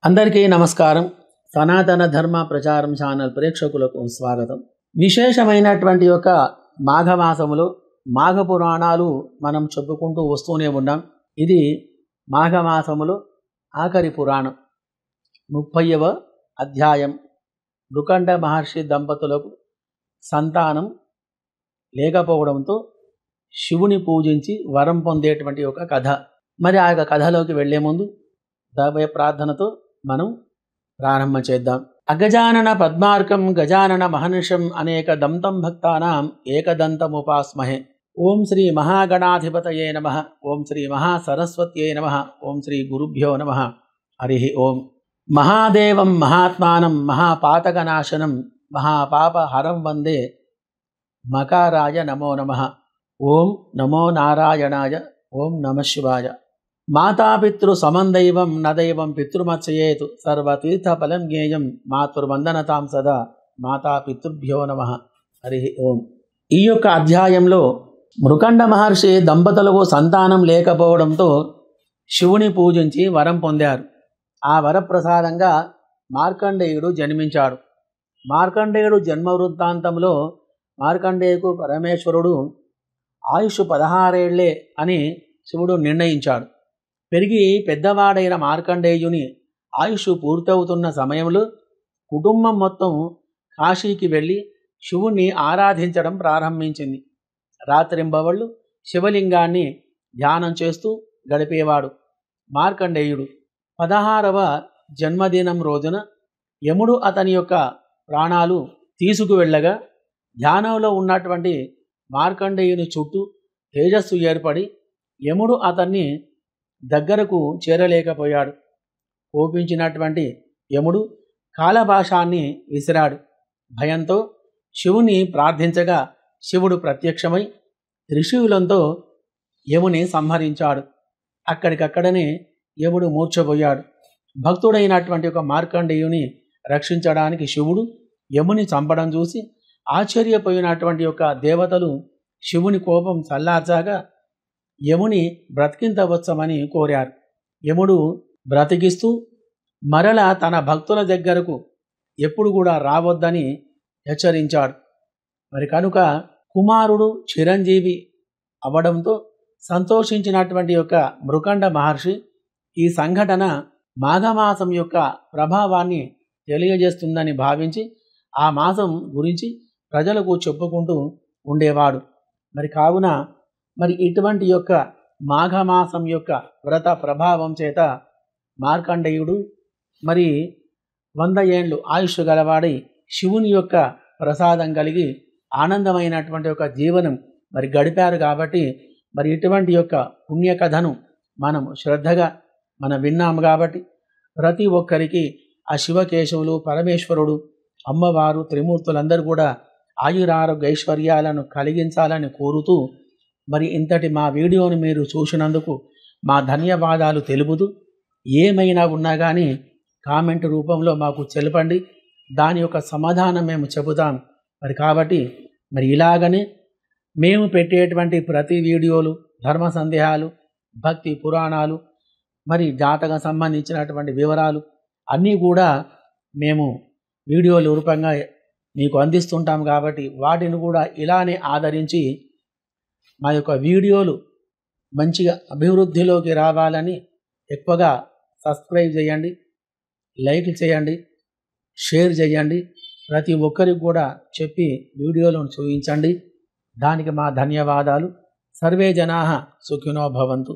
అందరికీ నమస్కారం. సనాతన ధర్మ ప్రచారం ఛానల్ ప్రేక్షకులకు స్వాగతం. విశేషమైనటువంటి యొక్క మాఘమాసములో మాఘ పురాణాలు మనం చెప్పుకుంటూ వస్తూనే ఉన్నాం. ఇది మాఘమాసములో ఆఖరి పురాణం 30వ అధ్యాయం. మృకండ మహర్షి దంపతులకు సంతానం లేకపోవడంతో శివుని పూజించి వరం పొందేటువంటి ఒక కథ. మరి ఆ యొక్క కథలోకి వెళ్లే ముందు దైవ ప్రార్థనతో మనం ప్రారంభం చేద్దాం. అగజానన పద్మార్కం గజానన మహర్షం అనేక దంతం భక్తానాం ఏకదంతముపాస్మహే. ఓం శ్రీ మహాగణాధిపతయే నమః. ఓం శ్రీ మహాసరస్వత్యై నమః. ఓం శ్రీ గురుభ్యో నమః. హరి ఓం. మహాదేవం మహాత్మానం మహాపాతకనాశనం మహాపాపహరం వందే మకారాయ నమో నమః. ఓం నమో నారాయణాయ. ఓం నమః శివాయ. మాతాపితృ సమందైవం నదైవం పితృమత్సయేతు సర్వతీర్థఫలం జ్ఞేయం మాతృవందనతాం సదా మాతాపితృభ్యో నమః. హరి ఓం. ఈ యొక్క అధ్యాయంలో మృకండ మహర్షి దంపతులకు సంతానం లేకపోవడంతో శివుని పూజించి వరం పొందారు. ఆ వరప్రసాదంగా మార్కండేయుడు జన్మించాడు. మార్కండేయుడు జన్మ వృత్తాంతంలో మార్కండేయుకు పరమేశ్వరుడు ఆయుష్ 16 ఏళ్లే అని శివుడు నిర్ణయించాడు. పెరిగి పెద్దవాడైన మార్కండేయుని ఆయుష్ పూర్తవుతున్న సమయంలో కుటుంబం మొత్తం కాశీకి వెళ్ళి శివుణ్ణి ఆరాధించడం ప్రారంభించింది. రాత్రింబవళ్ళు శివలింగాన్ని ధ్యానం చేస్తూ గడిపేవాడు మార్కండేయుడు. 16వ జన్మదినం రోజున యముడు అతని యొక్క ప్రాణాలు తీసుకువెళ్ళగా ధ్యానంలో ఉన్నటువంటి మార్కండేయుని చుట్టూ తేజస్సు ఏర్పడి యముడు అతన్ని దగ్గరకు చేరలేకపోయాడు. కోపించినటువంటి యముడు కాలభాషాన్ని విసిరాడు. భయంతో శివుని ప్రార్థించగా శివుడు ప్రత్యక్షమై త్రిశూలంతో యముని సంహరించాడు. అక్కడికక్కడనే యముడు మూర్ఛపోయాడు. భక్తుడైనటువంటి ఒక మార్కండేయుని రక్షించడానికి శివుడు యముని చంపడం చూసి ఆశ్చర్యపోయినటువంటి యొక్క దేవతలు శివుని కోపం చల్లార్చాగా యముని బ్రతికించవచ్చమని కోరారు. యముడు బ్రతికిస్తూ మరల తన భక్తుల దగ్గరకు ఎప్పుడు కూడా రావద్దని హెచ్చరించాడు. మరి కనుక కుమారుడు చిరంజీవి అవ్వడంతో సంతోషించినటువంటి యొక్క మృకండ మహర్షి ఈ సంఘటన మాఘమాసం యొక్క ప్రభావాన్ని తెలియజేస్తుందని భావించి ఆ మాసం గురించి ప్రజలకు చెప్పుకుంటూ ఉండేవాడు. మరి కావున ఇటువంటి యొక్క మాఘమాసం యొక్క వ్రత ప్రభావం చేత మార్కండేయుడు 100 ఏండ్లు ఆయుష్ గలవాడై శివుని యొక్క ప్రసాదం కలిగి ఆనందమైనటువంటి ఒక జీవనం గడిపారు. కాబట్టి ఇటువంటి యొక్క పుణ్యకథను మనం శ్రద్ధగా విన్నాము. కాబట్టి ప్రతి ఒక్కరికి ఆ శివకేశవులు పరమేశ్వరుడు అమ్మవారు త్రిమూర్తులందరూ కూడా ఆయురారోగ్య ఐశ్వర్యాలను కలిగించాలని కోరుతూ ఇంతటి మా వీడియోను మీరు చూసినందుకు మా ధన్యవాదాలు తెలుపుతూ ఏమైనా ఉన్నా కానీ కామెంట్ రూపంలో మాకు తెలపండి. దాని యొక్క సమాధానం మేము చెబుతాం. కాబట్టి ఇలాగనే మేము పెట్టేటువంటి ప్రతి వీడియోలు ధర్మ సందేహాలు భక్తి పురాణాలు జాతకం సంబంధించినటువంటి వివరాలు అన్నీ కూడా మేము వీడియోల రూపంగా మీకు అందిస్తుంటాం. కాబట్టి వాటిని కూడా ఇలానే ఆదరించి మా యొక్క వీడియోలు మంచిగా అభివృద్ధిలోకి రావాలని ఎక్కువగా సబ్స్క్రైబ్ చేయండి, లైక్ చేయండి, షేర్ చేయండి. ప్రతి ఒక్కరికి కూడా చెప్పి వీడియోలను చూపించండి. దానికి మా ధన్యవాదాలు. సర్వే జనాః సుఖినో భవంతు.